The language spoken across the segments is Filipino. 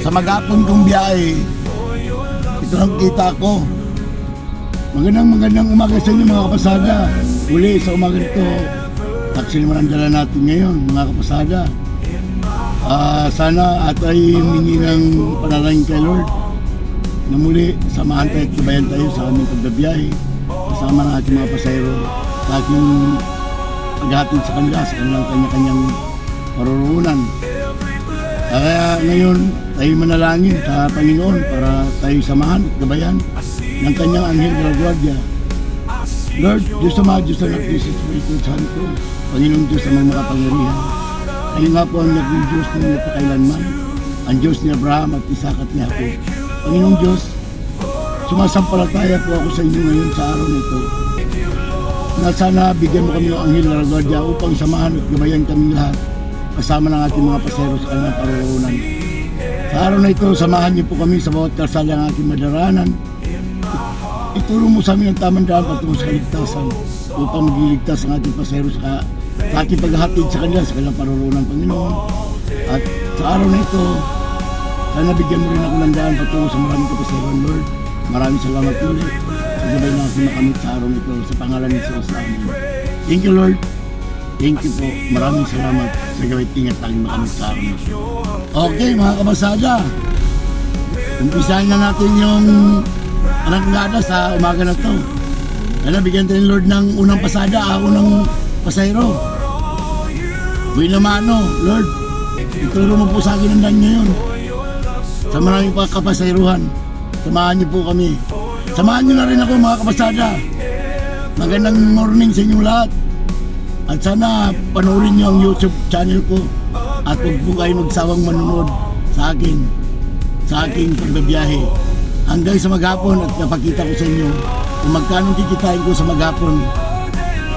Sa maghapon kong biyahe, ito ang kita ko. Magandang umaga sa inyo mga kapasada. Uli sa umaga nito, taxi naman ang dala natin ngayon mga kapasada. Sana at ay humingi ng panalangin kay Lord na muli samahan tayo at gabayan tayo sa aming pagbabiyahe kasama ng ating mga pasahero sa ating paghatid sa kanila sa kanilang kanya-kanyang paruroonan. Kaya ngayon tayo manalangin sa Panginoon para tayo samahan at gabayan ng kanyang anghel ng Guardia. Lord, Diyos Ama, Diyos Anak, Diyos Espiritu Santo, Panginoong Diyos ang mga makapangyarihan. Kayo nga po ang naging Diyos na napakailanman, ang Diyos ni Abraham at Isaac at ni Jacob. Panginoong Diyos, sumasampalataya po ako sa inyo ngayon sa araw na ito, na sana bigyan mo kami ng anghel ng Guardia upang samahan at gabayan kami lahat kasama ng ating mga pasahero sa kanilang paruroonan. Sa araw na ito, samahan niyo po kami sa bawat kalsada ng ating madaranan. Ituro mo sa amin ang tamang daan patungo sa kaligtasan upang magliligtas ang ating pasahero sa ating paghahatid sa kanila sa kanilang paruroonan, Panginoon. At sa araw na ito, sana bigyan mo rin ako ng daan patungo sa maraming kapasahero, Lord. Maraming salamat ulit sa gabay na ating makamit sa araw na ito sa pangalan ni Jesus namin. Thank you, Lord. Thank you po. Maraming salamat sa gawin tingat tayong makamit sa araw na ito. Okay, mga kabasada. Umpisahan na natin yung anak ngada sa umaga na ito. Kaya bigyan tayo ng Lord ng unang pasada, unang pasahero. Buhay naman, Lord, ituro mo po sa akin ang daan ngayon. Sa maraming kapasayruhan, samahan niyo po kami. Samahan niyo na rin ako mga kapasada. Magandang morning sa inyong lahat. At sana panoorin niyo ang YouTube channel ko. At huwag po kayo magsawang manonood sa aking pagbabiyahe. Hanggang sa maghapon at napakita ko sa inyo kung magkano kikitain ko sa maghapon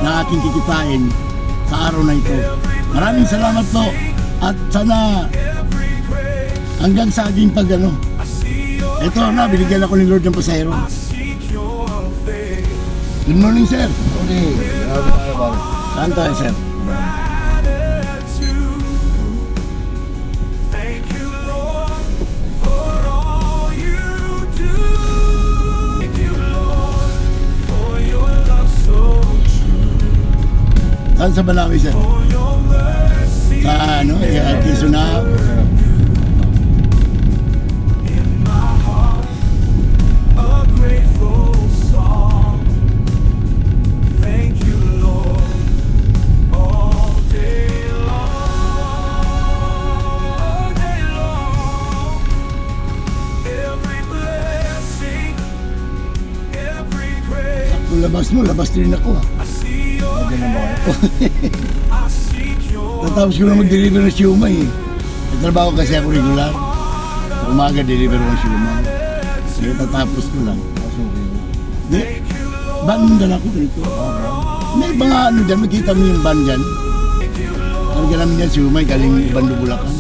na aking kikitain sa araw na ito. Maraming salamat po. At sana hanggang sa aking ito na, binigyan ako ni Lord ng pasahero. Good morning, sir. Okay, Saan tayo, sir? Saan sa Balawi, sir? Sa Quezon na. Labas din ako. Tatapos ko na mag-deliver ng siumay eh. Trabaho kasi ako regular. Sa umaga deliver ng siumay. Kaya tatapos ko lang. Bandan ako dito. May mga dyan, makita mo yung ban dyan. Ang ganam niya siumay, galing Bando Bulacan.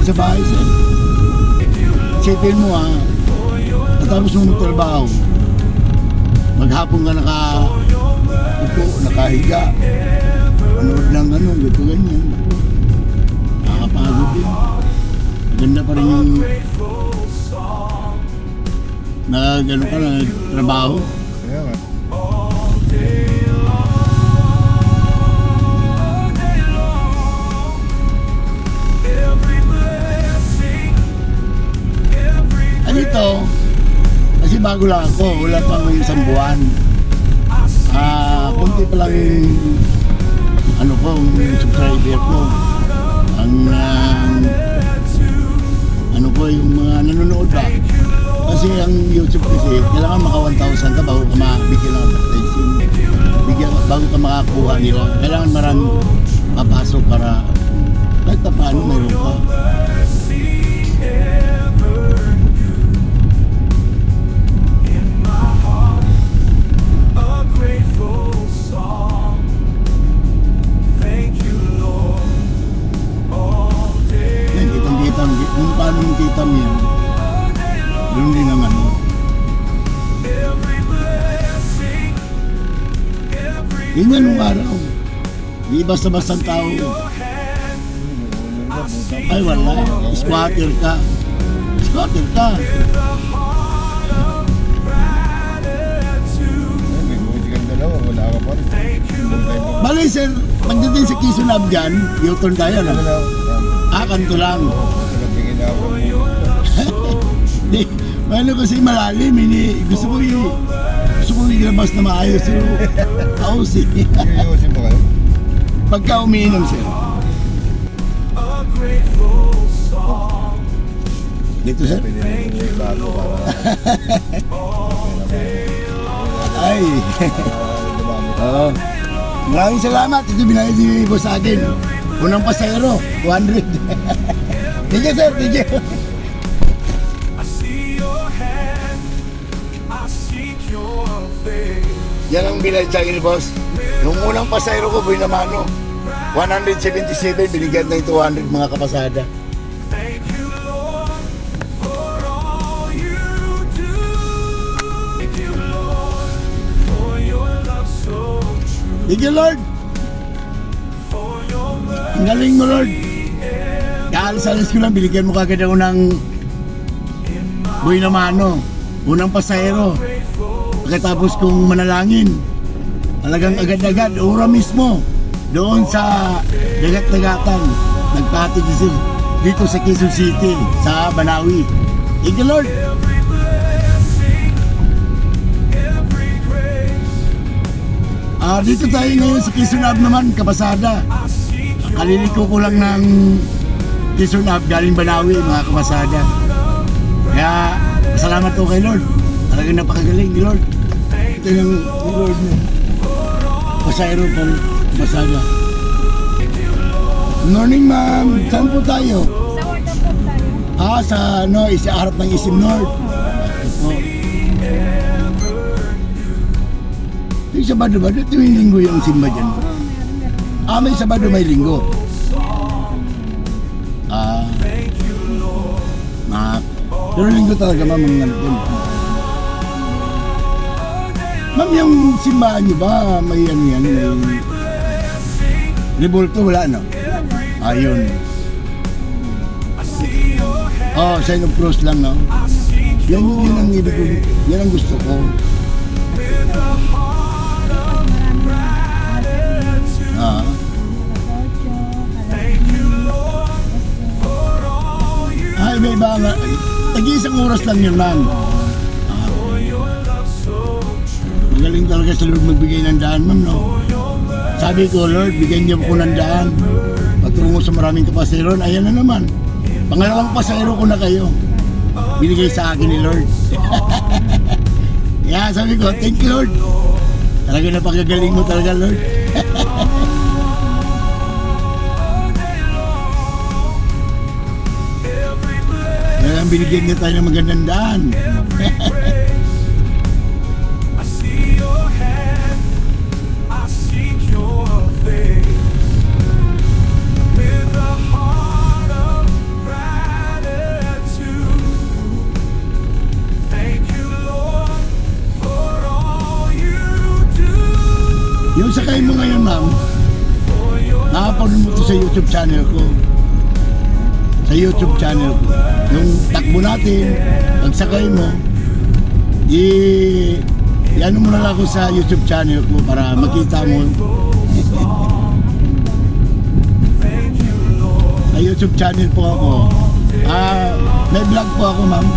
Sa bahay, sir. Isipin mo natapos mo magtrabaho, maghapon ka upo, nakahiga, manood ng ganito ganyan, nakakapagod din. Ganda pa rin yung nagtrabaho. Ito, kasi bago lang ako, wala pang isang buwan. Kunti pa lang yung subscriber ko. Ang ko yung mga nanonood ba. Kasi ang YouTube kasi, kailangan maka 1,000 ka bago ka mabigyan ng advertising. Bago ka makakuha nila. Kailangan maraming papasok para kahit na paano mayroon ka. Yan, kitang-kita. Kung paano yung kita mo yan, doon din ang ano. Ganyan nung araw. Di basta-basta ang tao. Ay wala. Squatter ka. Squatter ka. May music dalawa, wala ka pa rin. Bali sir, pagdating sa Quezon Ave dyan, U-turn tayo na. Kanto lang. Nagpingin na ako. Di, ano kasi malalim, gusto ko ilabas na maayos yung house eh. Seryosin ba kayo? Pagka umiinom sir. Dito sir? Pwede rin yung bago para Ay. dumami. Oo. Maraming salamat. Ito binayad si boss sa akin. Unang pasayro, 200. Thank you sir, thank you. Yan ang binayad sa akin ni boss. Nung unang pasayro ko, buhay naman 177, binigyan na yung 200 mga kapasada. Thank you, Lord. Ang galing mo, Lord. Kaalis-alis ko lang, binigyan mo kagad ako ng buhay na mano. Unang pasahero. Pagkatapos kong manalangin, talagang agad-agad, ura mismo, doon sa dagat-dagatan, nagpatid dito sa Quezon City, sa Banawi. Thank you, Lord. Dito tayo ngayon sa Quezon Ave naman, kapasada. Kaliliko ko lang ng Quezon Ave, galing Banawi, mga kapasada. Kaya, salamat po kay Lord. Talagang napakagaling ni Lord. Ito yung ni Lord mo. Pasayro pa, kapasada. Morning, ma'am. Saan po tayo? Sa Waterfall tayo. Sa isa harap ng Isim North. Ito. Yung Sabado ba? Ito yung linggo yung simba dyan. May Sabado, may linggo. Pero linggo talaga, ma'am, ang nandun. Ma'am, yung simbahan niyo ba, may ano yan, may revolto, wala, no? Ayun. Sign of cross lang, no? Yan ang ibig ko, yan ang gusto ko. May iba nga, tag-iisang oras lang yun, ma'am. Magaling talaga sa Lord magbigay ng daan, ma'am, no? Sabi ko, Lord, bigyan niyo ko ng daan. Patungo sa maraming kapasiron, ayan na naman. Pangalawang pasahero ko na kayo. Binigay sa akin ni Lord. Kaya sabi ko, thank you, Lord. Talaga napakagaling mo talaga, Lord. Kaya binigyan niya tayo ng magandang daan. Yung sakay mo ngayon, ma'am, nakapanood mo ito sa YouTube channel ko. Sa YouTube channel ko. Yung takbo natin, pagsakay mo, i-ano mo na lang ako sa YouTube channel ko para makita mo. Sa YouTube channel po ako. May vlog po ako, ma'am.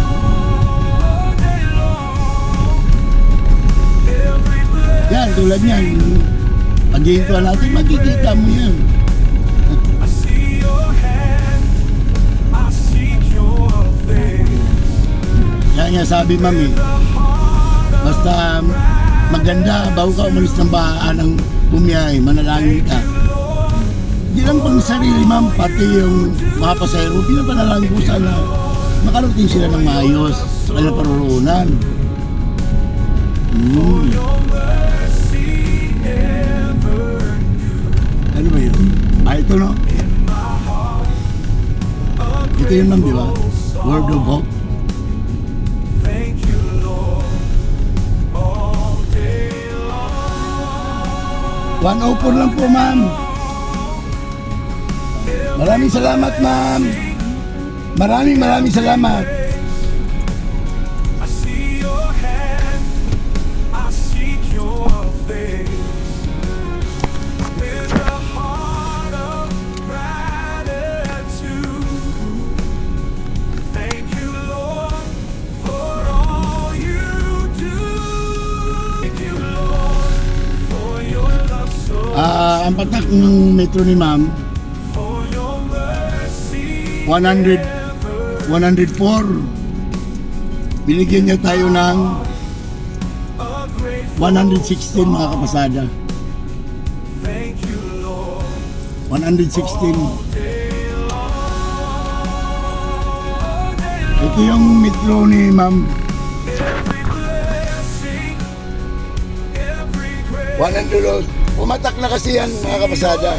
Yan, tulad yan. Pag-iintuan natin, makikita mo yan. nga sabi mami, basta maganda, bago ka umalis ng bahaan ng bumiyahe, manalangin ka. Hindi lang pang sarili ma'am, pati yung mga pasahero, pinapanalangin ko sana makarating sila ng maayos sa kanilang paruroonan. Ano ba yun? Ito no? Ito yun ma'am, di ba? Word of Hope. One oh lang po ma'am. Maraming salamat ma'am. Maraming salamat. I see your hand, I seek your face. With a heart of gratitude, thank you, Lord, for all you do. Thank you, Lord, for your love so, Ang patak ng metro ni ma'am, for your mercy. 104. Binigyan niya tayo ng 116 mga kapasada. Thank you, Lord. 116. Ito yung metro ni ma'am. Every blessing, every grace. 100. Pumatak na kasi yan mga kapasada.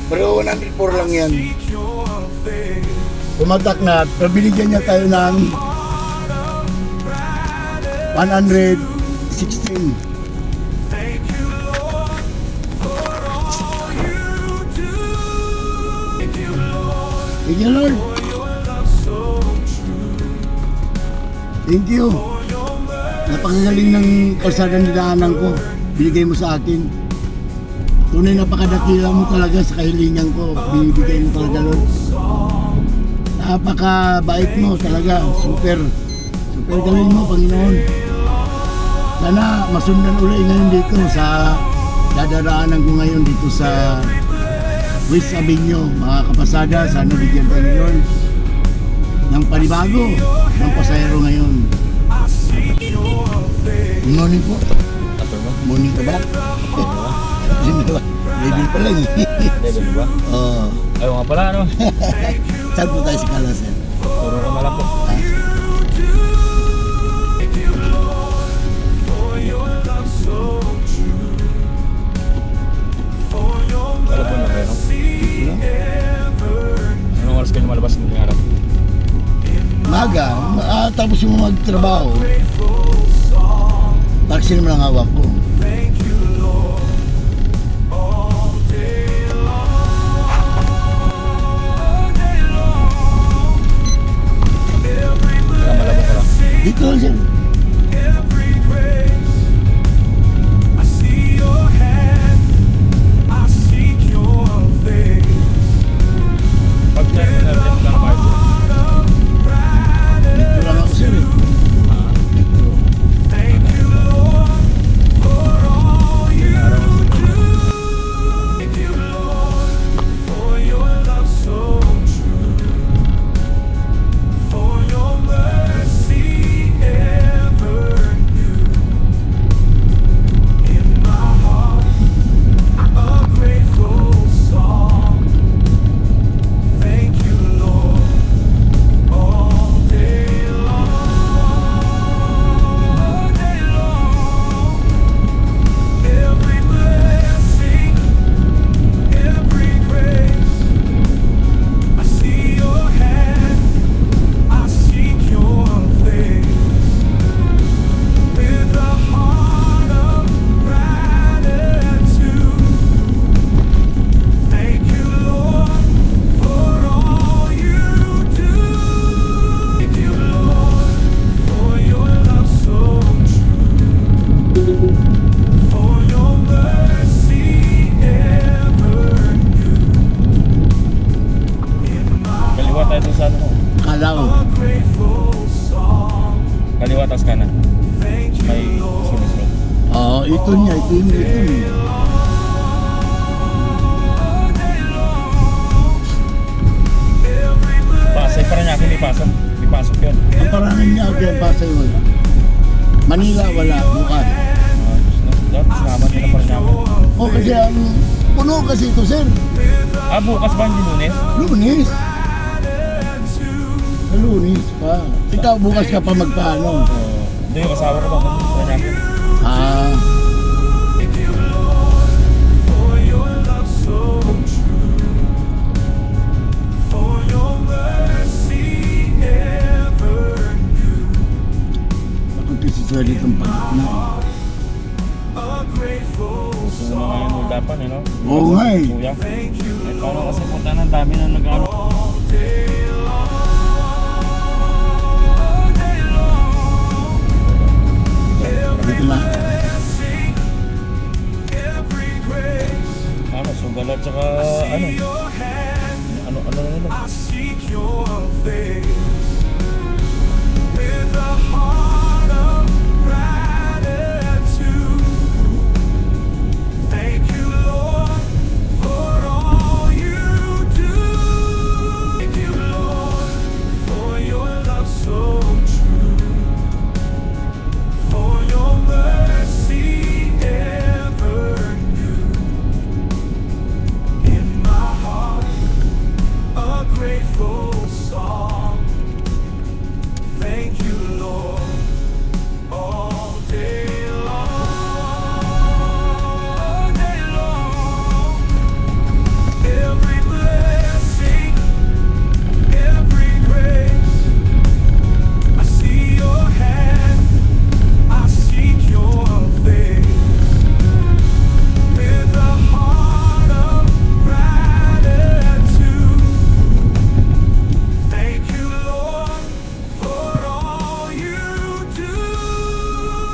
Pero 104 lang yan. Seek your face. Pumatak na. Pero binigyan niya tayo ng 116. Thank you, Lord, for all you do. Thank you, Lord, Thank you Lord. for your love so true. Thank you. For your mercy, Napakagaling ng kalsada nilaanan ko. Binigay mo sa akin. Tunay napakadakila mo talaga sa kahilingan ko. Binibigay mo talaga Lord. Napakabait mo talaga. Super galing mo Panginoon. Sana masundan uli ngayon dito sa dadaraanan ko ngayon dito sa West Avenue. Mga kapasada, sana bigyan tayo ni Lord ng panibago ng pasahero ngayon. I seek your face. Good morning po. Morning ka ba? Hindi ba? Ready pa lang eh. Level ba? Oo. Ayaw nga pala, ano? Saan po tayo sa Kalasan? Turo ko na lang po. Thank you, Lord, for your love so true. For your Wala po na kayo, no? mercy ever. Anong oras kayo lumalabas ng araw? Maga, tapos yung magtrabaho, Grateful song. taxi naman ang hawak ko. Thank you, Lord, all day long. All day long. Every Kaya malabot ka lang. blessing, Dito lang siya. every grace. I see your hand, I seek your face. Pag terminal din lang kayo. Heart of Dito lang ako sir eh. Dito. thank you, Lord, for all you do. Thank you, Lord, for your love so true. For your mercy ever new. In my heart, a grateful song. Thank you, Lord, all day long. All day long. Every blessing, every grace. I see your hand, I seek your face. With a heart of gratitude. Thank you, Lord, for all you do. Thank you, Lord, for your love so true. For your mercy ever new. In my Kaliwa tayo dun sa ano mo. Kalao. a grateful song. Kaliwa tapos kanan. Thank you, May Lord. sunod-sunod. Oo, ito niya. Ito niya. All day long. Every Pasay pa rin niya, hindi pasok. Hindi pasok yun. Ang parangan niya ako yung Pasay mo. Manila wala, bukas. Dapat sinama nila pa rin namin. O kasi ang puno kasi ito sir, Bukas ba hindi Lunes? Lunes. Sa Lunes pa. Ikaw bukas ka pa magpaano. Hindi, yung asawa ko ba? Pa namin. Ah, For your love so true, for your mercy ever new, bakit kasi sir ditong pagkat na. a grateful Gusto mo nga yung muldapan, eh, no? Oo nga eh. Kuya. thank you Eh, paano kasi punta ng dami na nag-ano? all day long, Dito na. blessing, every grace. Sugal at saka ano? Your hand, Ano na nila? I seek your face with a heart of gratitude. Thank you, Lord, for all you do. Thank you, Lord, for your love so true, for your mercy ever new. In my heart, a grateful song. Thank you, Lord, all day long, day long. Every blessing, every grace, I see your hand, I seek your face with a heart of gratitude. Thank you, Lord, for all you do.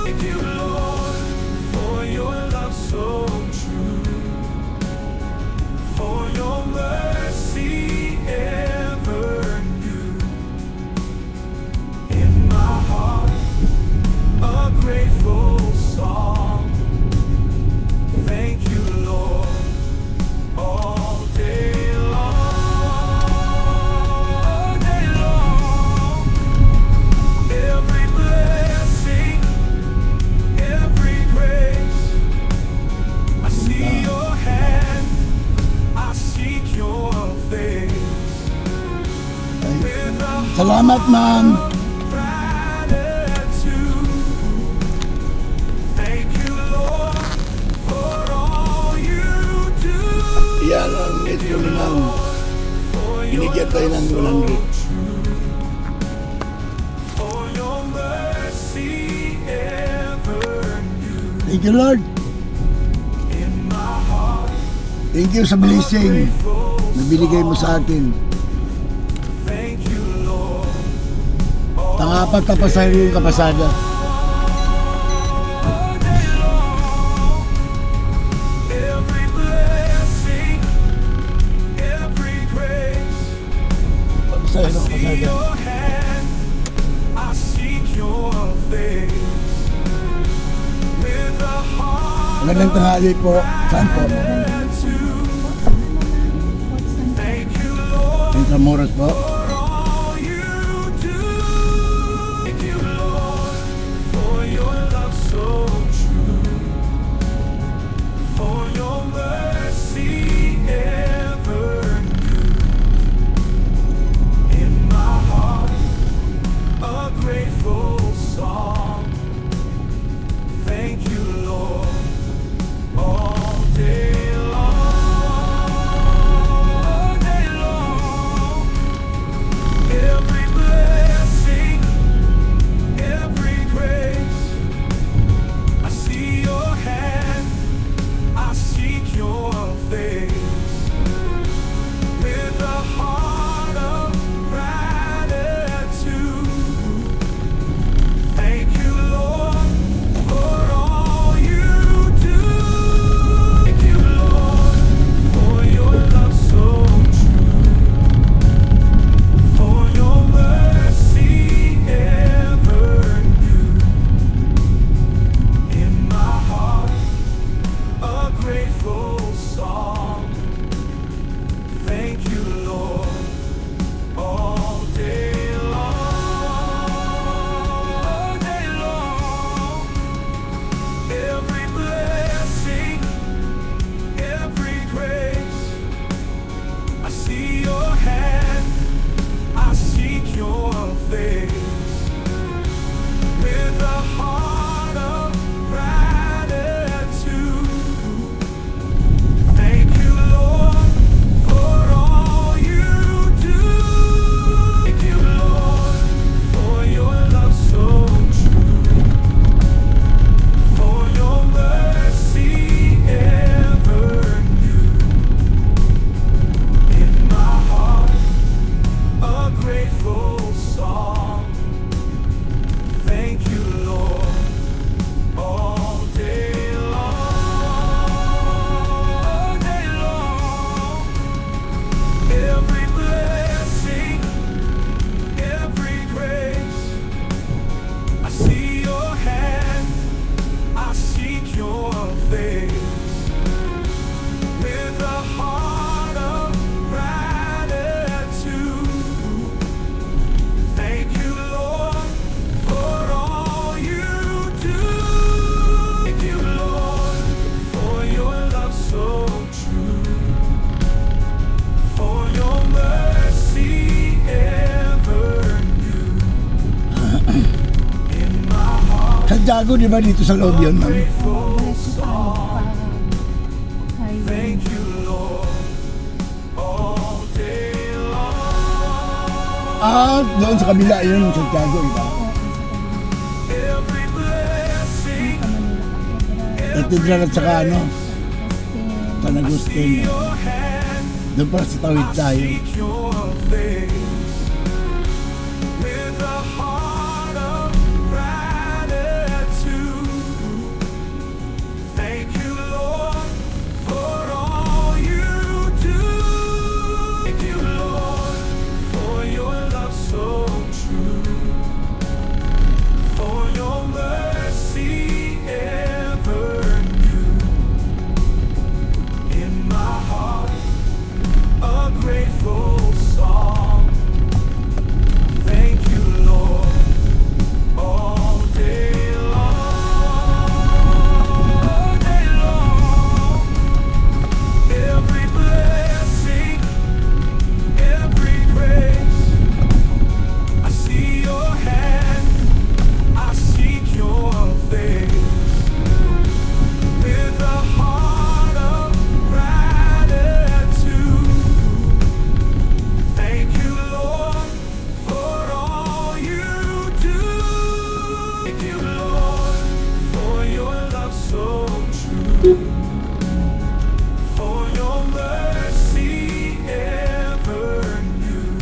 Thank you, Lord, for your love so true, for your mercy ever new. In my heart, a grateful song. Thank you, Lord, all day long, day long. Every blessing, every grace, I see your hand, I seek your face with a Salamat ma'am. gratitude. Thank you, Lord, for all you do. Yan ang medyo nilang For your binigyan tayo ng 100. for your mercy ever new. Thank you Lord. In my heart, Thank you sa blessing grateful na binigay mo sa akin. thank you, Lord. Pangapat na pasahero yung kapasada. All day long, every blessing, every grace, Pasahero see kapasada. your hand, I seek your face with a heart Magandang tanghali po. Saan po? of gratitude. Thank you, Lord, Intramuros po. for all you do. Thank you, Lord, for your love so true, for your mercy ever new. In my heart, a grateful song. Thank you, Lord, all day long, day long. Santiago, di ba dito sa loob yun, ma'am? Oo, diretso tayo para highway. Ah, doon sa kabila yun, yung Santiago, di ba? Oo, sa Manila. Cathedral at saka ano, Kasi, San Agustin. Doon para sa tawid tayo. With a heart of gratitude, thank you, Lord, for all you do. Thank you, Lord, for your love so true, for your mercy ever new. In my heart, a grateful song. Thank you, Lord, all day long, every blessing, every grace. I see your hand, I seek your face, with a heart of gratitude. Thank you, Lord, for all you do. Thank you, Lord, for your love so true, for your mercy ever new.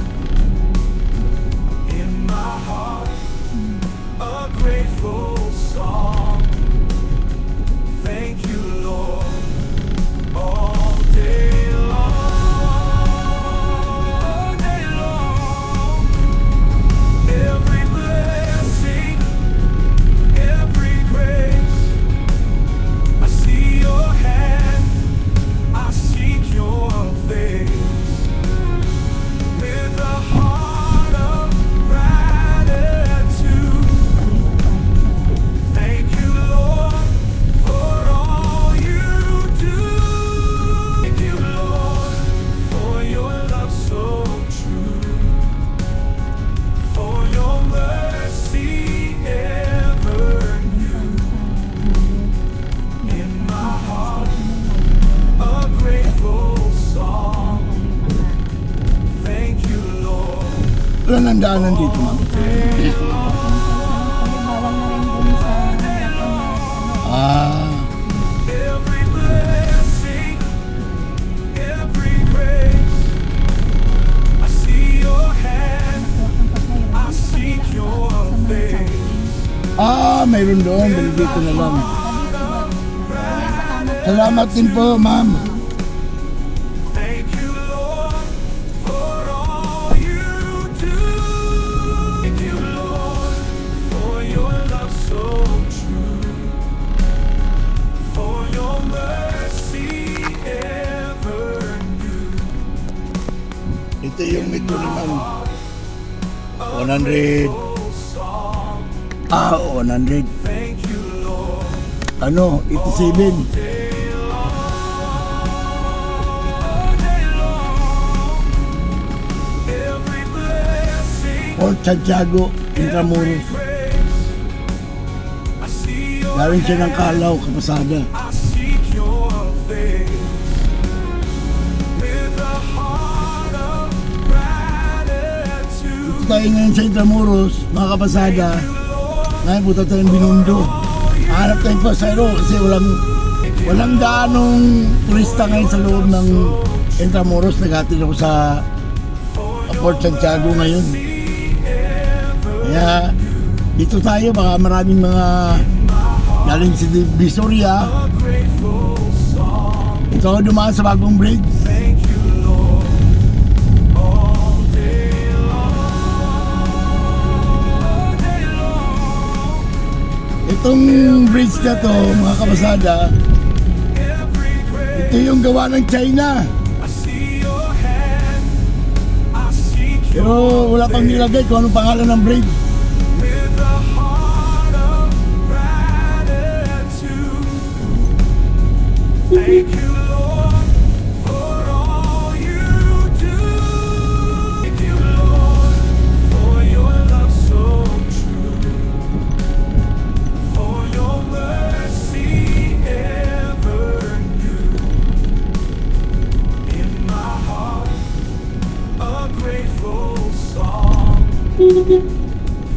In my heart, a grateful song. Thank you, Lord, all day long, every blessing, every grace. I see your hand, I seek your face, with a heart of gratitude. Thank you, Lord, for all you do. Thank you, Lord, for your love so true, for your mercy ever new. In my heart, a grateful song. Thank you, Lord. Wala nang daanan dito, ma'am. bawal na rin dun sa Ah, Every blessing, every grace. I see your hand, I seek your face. mayroon doon. Bali dito na lang. Salamat din po, ma'am. Thank you, Lord, for all you do. Thank you, Lord, for your love so true, for your mercy ever new. Ito yung ito naman. 100. Ah, 100. Thank you, Lord. Ano, 87. Every blessing, Port Santiago, Intramuros. I see your Galing siya ng Kalaw, Kapasada. I seek your face, with a heart of gratitude. Ito tayo ngayon sa Intramuros, mga Kapasada. Ngayon punta tayo ng Binondo. Hanap tayong pasero kasi walang daanong turista ngayon sa loob ng Intramuros. Naghatid ako sa Port Santiago ngayon. Kaya dito tayo, baka maraming mga galing sa Visoria. Ito ako dumaan sa bagong bridge. Thank you, Lord, all day long, Itong bridge na to, mga Kapasada, every grace. ito yung gawa ng China. I see your hand, I seek your Pero wala pang nilagay kung anong pangalan ng bridge. with a heart of gratitude. Thank you, Lord, for all you do. Thank you, Lord, for your love so true, for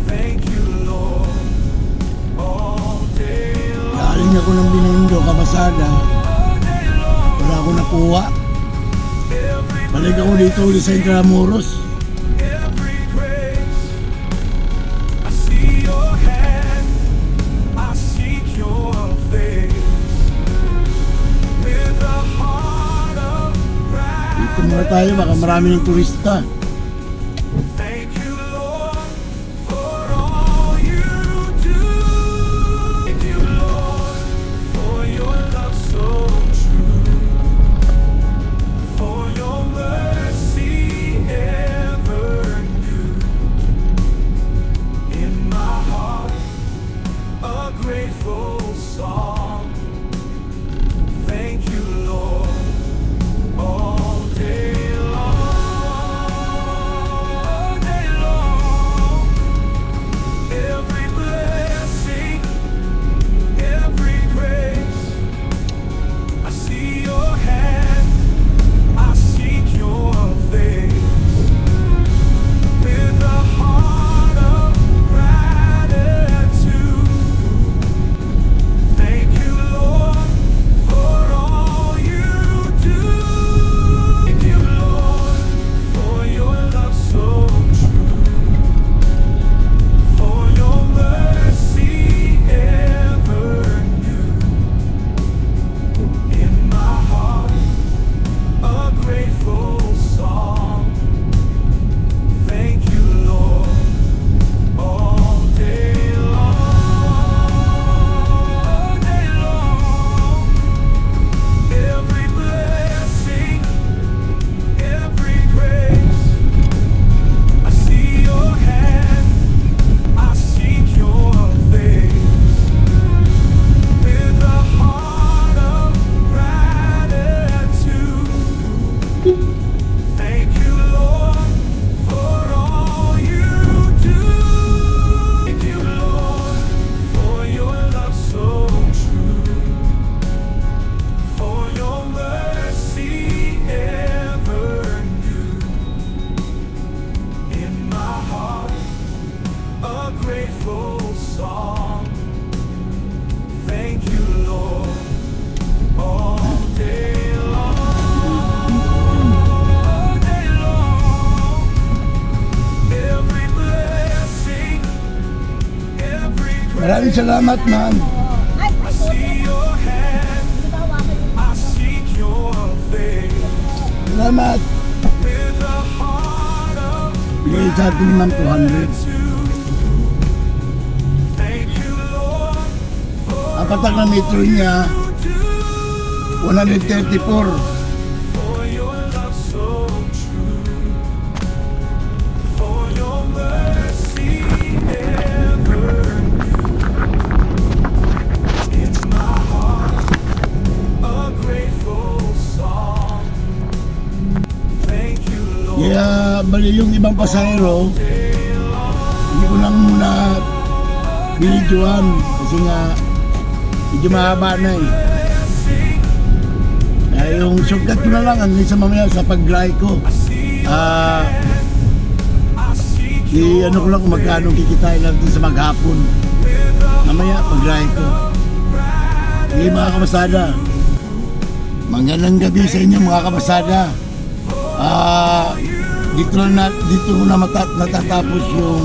Thank you, Lord, all day long. Galing ako ng Binondo, Kabasada. Wala akong nakuha. Balik ako dito ulit sa Intramuros. Every grace, I see your hand, I seek your face. With a heart of Dito muna tayo, baka marami ng turista. thank you, Lord, for all you do. Thank you, Lord, for your love so true, for your mercy ever new. In my heart, a grateful song. Thank you, Lord, all day long, every blessing, every grace. I see your hand, I seek your face. With a heart of gratitude, thank you, Lord, for all you do. Thank you, Lord, for your love so true, for your mercy ever new. In my heart, a grateful song. Thank you, Lord, all day long, every blessing, every grace. I see your hand, I seek your face. With a heart of gratitude, thank you, Lord, for all you do. Thank you, Lord, for your love so true, for your mercy ever new. In my heart, a grateful song. Thank you, Lord, all day long, every blessing, every Maraming salamat, man. Ay, I see your hand, I seek your face. Salamat. With a heart of Bigay sa atin ng 200. gratitude, thank you, Lord, for Apatak na metro niya, you do. 134. For your love so true, for your mercy ever new. In my heart, a grateful song. Thank you, Lord. Kaya bali yung ibang pasahero, hindi ko lang muna binidyohan kasi nga medyo mahaba na eh. Kaya yung shortcut ko na lang hanggang sa mamaya sa pag-dry ko. Ano ko lang kung magkano kikitain natin sa maghapon. Mamaya pag-dry ko. Hindi mga kabasada. Magandang gabi sa inyo mga kabasada. Dito na natatapos yung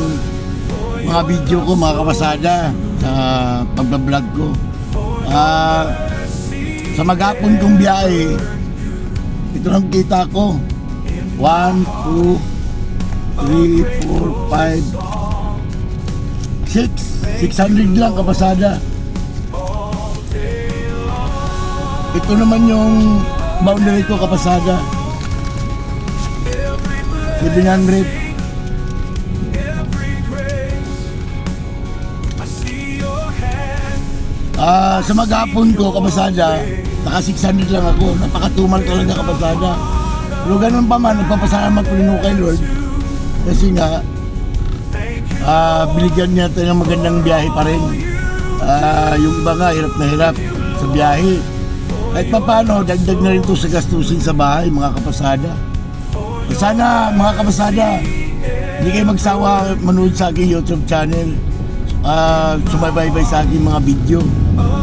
mga video ko mga kabasada sa pagbablog ko. Sa maghapon kong biyahe, ito lang kita ko. 1, 2, 3, 4, 5, 600 lang kabasada. Ito naman yung boundary ko kabasada. 700. Sa maghapon ko kabasada, naka 600 lang ako. Napakatumal talaga kabasada. Pero ganun pa man, nagpapasalamat ko rin kay Lord. Kasi nga, binigyan niya tayo ng magandang biyahe pa rin. Yung iba nga, hirap na hirap sa biyahe. Kahit pa paano, dagdag na rin ito sa gastusin sa bahay, mga kapasada. Sana, mga kapasada, Hindi kayo magsawa manood sa aking YouTube channel. Sumabaybay sa aking mga video.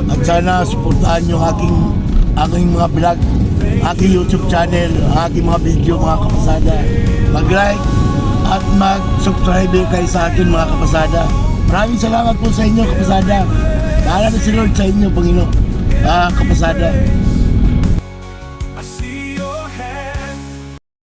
At sana suportahan nyo aking mga vlog, aking YouTube channel, aking mga video mga kapasada. Mag-like at mag-subscribe kayo sa akin mga kapasada. Maraming salamat po sa inyo kapasada. Bahala na si Lord sa inyo, Panginoon. Kapasada.